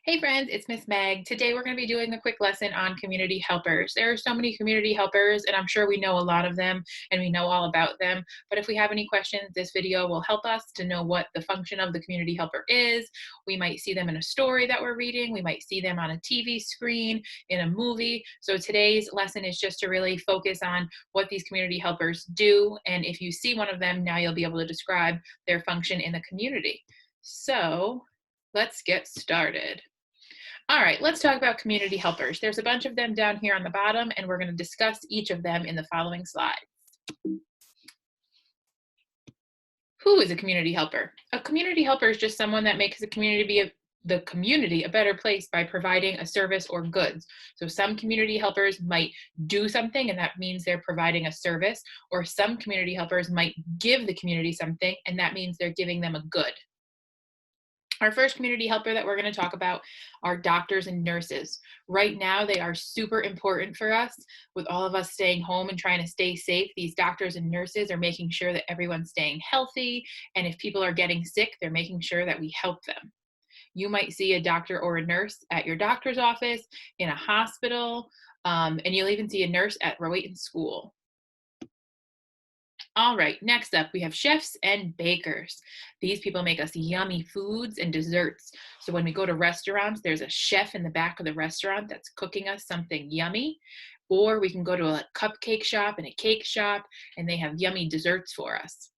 Hey friends, it's Miss Meg. Today we're going to be doing a quick lesson on community helpers. There are so many community helpers, and I'm sure we know a lot of them and we know all about them. But if we have any questions, this video will help us to know what the function of the community helper is. We might see them in a story that we're reading. We might see them on a TV screen, in a movie. So today's lesson is just to really focus on what these community helpers do. And if you see one of them, now you'll be able to describe their function in the community. So let's get started. All right, let's talk about community helpers. There's a bunch of them down here on the bottom, and we're going to discuss each of them in the following slides. Who is a community helper? A community helper is just someone that makes the community a better place by providing a service or goods. So some community helpers might do something, and that means they're providing a service, or some community helpers might give the community something, and that means they're giving them a good. Our first community helper that we're going to talk about are doctors and nurses. Right now, they are super important for us. With all of us staying home and trying to stay safe, these doctors and nurses are making sure that everyone's staying healthy. And if people are getting sick, they're making sure that we help them. You might see a doctor or a nurse at your doctor's office, in a hospital, and you'll even see a nurse at Rowayton School. All right, next up, we have chefs and bakers. These people make us yummy foods and desserts. So when we go to restaurants, there's a chef in the back of the restaurant that's cooking us something yummy. Or we can go to a cupcake shop and a cake shop, and they have yummy desserts for us.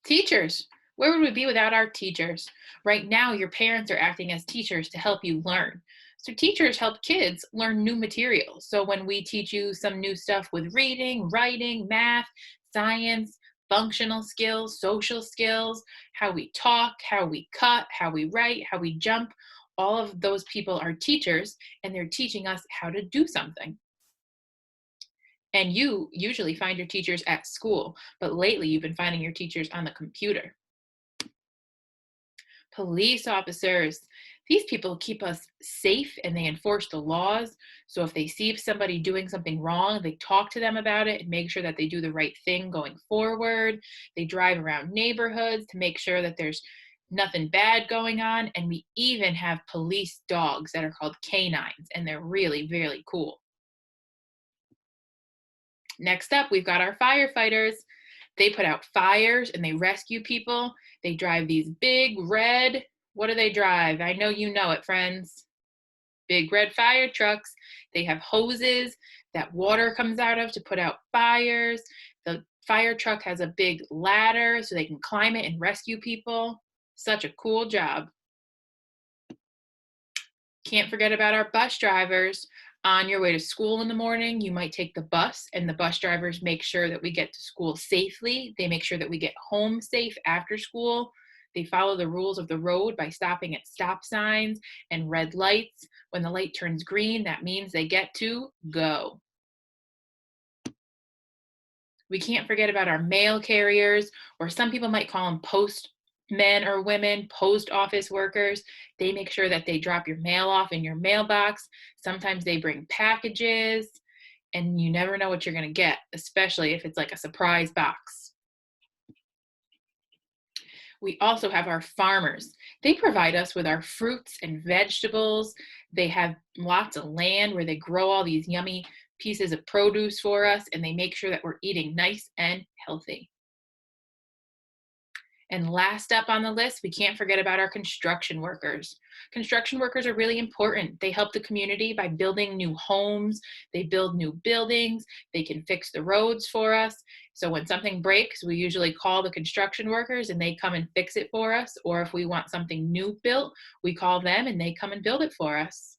Teachers. Where would we be without our teachers? Right now, your parents are acting as teachers to help you learn. So teachers help kids learn new materials. So when we teach you some new stuff with reading, writing, math, science, functional skills, social skills, how we talk, how we cut, how we write, how we jump, all of those people are teachers, and they're teaching us how to do something. And you usually find your teachers at school, but lately you've been finding your teachers on the computer. Police officers. These people keep us safe and they enforce the laws. So if they see somebody doing something wrong, they talk to them about it and make sure that they do the right thing going forward. They drive around neighborhoods to make sure that there's nothing bad going on. And we even have police dogs that are called canines, and they're really, really cool. Next up, we've got our firefighters. They put out fires and they rescue people. They drive these big red, what do they drive? I know you know it, friends. Big red fire trucks. They have hoses that water comes out of to put out fires. The fire truck has a big ladder so they can climb it and rescue people. Such a cool job. Can't forget about our bus drivers. On your way to school in the morning, you might take the bus, and the bus drivers make sure that we get to school safely. They make sure that we get home safe after school. They follow the rules of the road by stopping at stop signs and red lights. When the light turns green, that means they get to go. We can't forget about our mail carriers, or some people might call them postmen or women, post office workers. They make sure that they drop your mail off in your mailbox. Sometimes they bring packages, and you never know what you're going to get, especially if it's like a surprise box. We also have our farmers. They provide us with our fruits and vegetables. They have lots of land where they grow all these yummy pieces of produce for us, and they make sure that we're eating nice and healthy. And last up on the list, we can't forget about our construction workers. Construction workers are really important. They help the community by building new homes. They build new buildings. They can fix the roads for us. So when something breaks, we usually call the construction workers and they come and fix it for us. Or if we want something new built, we call them and they come and build it for us.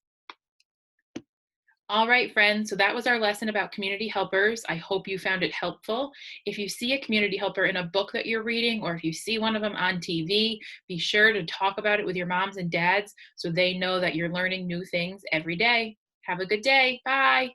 All right, friends, so that was our lesson about community helpers. I hope you found it helpful. If you see a community helper in a book that you're reading, or if you see one of them on TV, be sure to talk about it with your moms and dads so they know that you're learning new things every day. Have a good day. Bye.